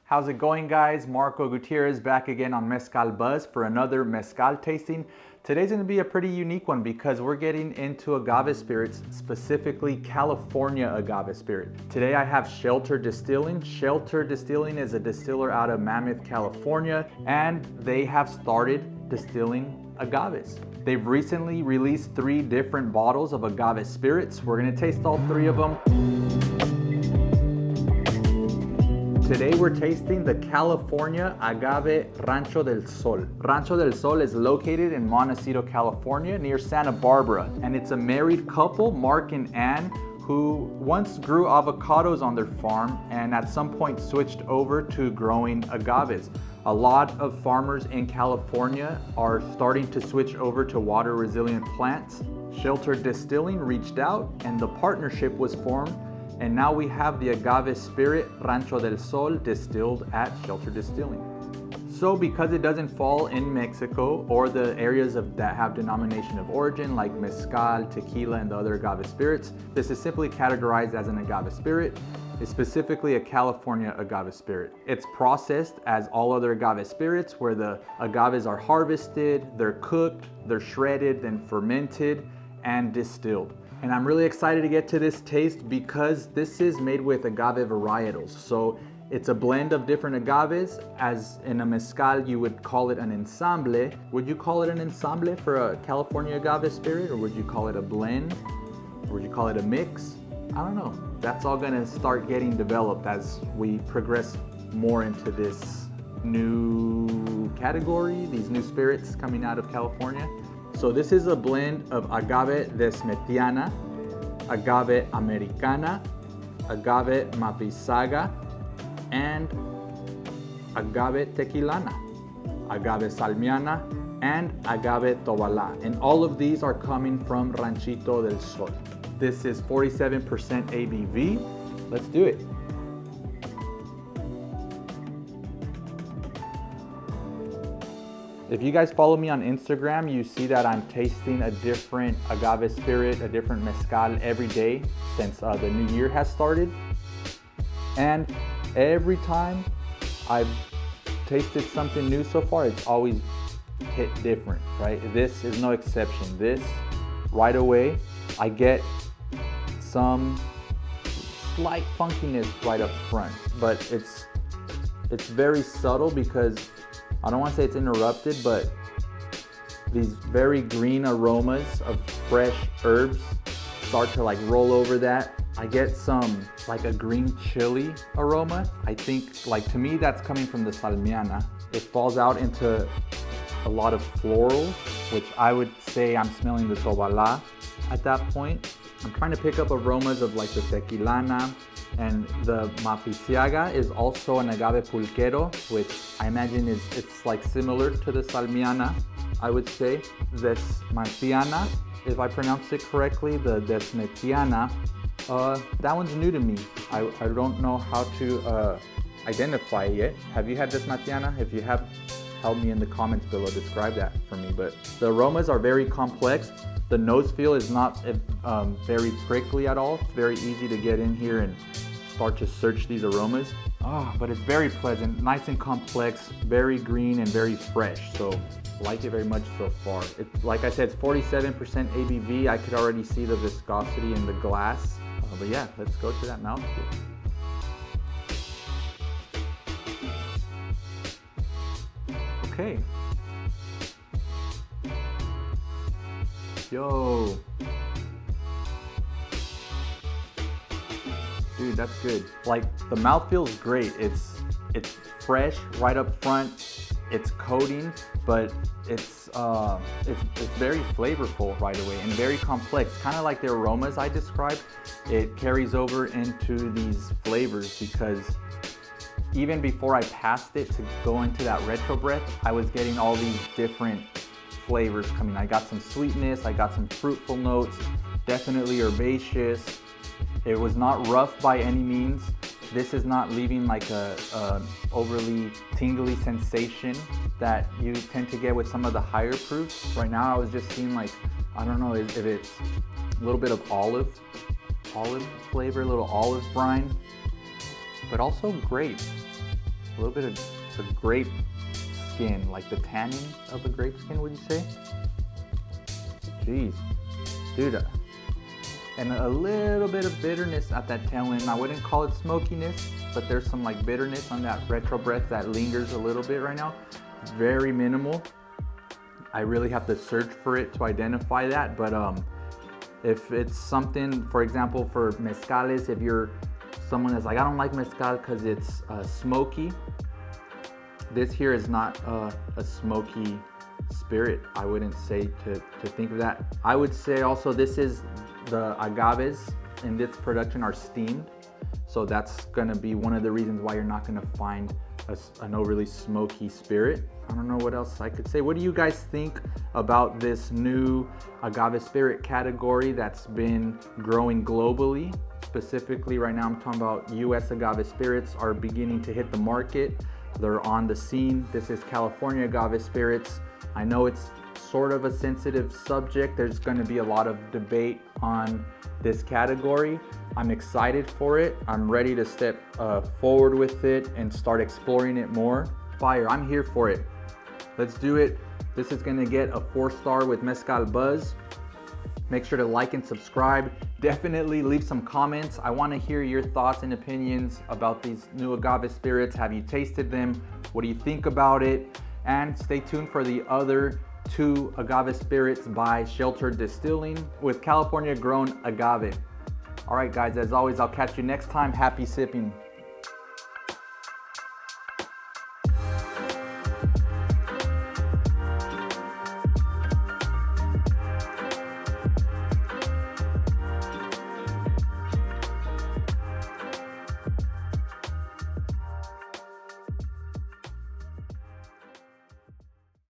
How's it going, guys? Marco Gutierrez back again on Mezcal Buzz for another Mezcal tasting. Today's gonna be a pretty unique one because we're getting into agave spirits, specifically California agave spirit. Today I have Shelter Distilling. Shelter Distilling is a distiller out of Mammoth, California, and they have started distilling agaves. They've recently released 3 different bottles of agave spirits. We're gonna taste all 3 of them. Today we're tasting the California Agave Rancho del Sol. Rancho del Sol is located in Montecito, California, near Santa Barbara. And it's a married couple, Mark and Ann, who once grew avocados on their farm and at some point switched over to growing agaves. A lot of farmers in California are starting to switch over to water resilient plants. Shelter Distilling reached out and the partnership was formed. And now we have the agave spirit Rancho del Sol distilled at Shelter Distilling. So because it doesn't fall in Mexico or the areas that have denomination of origin like Mezcal, tequila, and the other agave spirits, this is simply categorized as an agave spirit. It's specifically a California agave spirit. It's processed as all other agave spirits where the agaves are harvested, they're cooked, they're shredded, then fermented, and distilled. And I'm really excited to get to this taste because this is made with agave varietals. So it's a blend of different agaves. As in a mezcal, you would call it an ensamble. Would you call it an ensamble for a California agave spirit? Or would you call it a blend? Or would you call it a mix? I don't know. That's all gonna start getting developed as we progress more into this new category, these new spirits coming out of California. So this is a blend of agave desmetiana, agave americana, agave mapizaga, and agave tequilana, agave salmiana, and agave tobalá. And all of these are coming from Ranchito del Sol. This is 47% ABV. Let's do it. If you guys follow me on Instagram, you see that I'm tasting a different agave spirit, a different mezcal every day since the new year has started. And every time I've tasted something new so far, it's always hit different, right? This is no exception. This, right away, I get some slight funkiness right up front, but it's very subtle because I don't want to say it's interrupted, but these very green aromas of fresh herbs start to like roll over that. I get some like a green chili aroma. I think like to me that's coming from the salmiana. It falls out into a lot of floral, which I would say I'm smelling the tobalá at that point. I'm trying to pick up aromas of like the tequilana, and the mapizaga is also an agave pulquero, which I imagine it's like similar to the salmiana, I would say. Desmetiana, if I pronounce it correctly, the desmetiana, that one's new to me. I don't know how to identify it. Have you had desmetiana? If you have, tell me in the comments below, describe that for me. But the aromas are very complex. The nose feel is not very prickly at all. It's very easy to get in here and start to search these aromas. But it's very pleasant, nice and complex, very green and very fresh. So like it very much so far. Like I said, it's 47% ABV. I could already see the viscosity in the glass. But yeah, let's go to that mouthfeel. Okay. Yo. Dude, that's good. Like the mouth feels great. It's fresh right up front. It's coating, but it's very flavorful right away and very complex. Kind of like the aromas I described. It carries over into these flavors because even before I passed it to go into that retro breath, I was getting all these different flavors coming. I got some sweetness, I got some fruitful notes, definitely herbaceous. It was not rough by any means. This is not leaving like a overly tingly sensation that you tend to get with some of the higher proofs. Right now I was just seeing like, I don't know if it's a little bit of olive flavor, a little olive brine, but also grape. A little bit of the grape skin, like the tannin of a grape skin, would you say? Jeez, dude. And a little bit of bitterness at that tail end. I wouldn't call it smokiness, but there's some like bitterness on that retro breath that lingers a little bit right now. Very minimal. I really have to search for it to identify that, but if it's something, for example, for mezcales, if you're someone that's like, I don't like mezcal because it's smoky, this here is not a smoky spirit. I wouldn't say to think of that. I would say also this is the agaves in this production are steamed. So that's gonna be one of the reasons why you're not gonna find an overly smoky spirit. I don't know what else I could say. What do you guys think about this new agave spirit category that's been growing globally? Specifically right now, I'm talking about US agave spirits are beginning to hit the market. They're on the scene. This is California agave spirits. I know it's sort of a sensitive subject. There's going to be a lot of debate on this category. I'm excited for it. I'm ready to step forward with it and start exploring it more. Fire, I'm here for it. Let's do it. This is going to get a 4-star with Mezcal Buzz. Make sure to like and subscribe. Definitely leave some comments. I want to hear your thoughts and opinions about these new agave spirits. Have you tasted them? What do you think about it? And stay tuned for the other 2 agave spirits by Shelter Distilling with California grown agave. All right, guys, as always, I'll catch you next time. Happy sipping.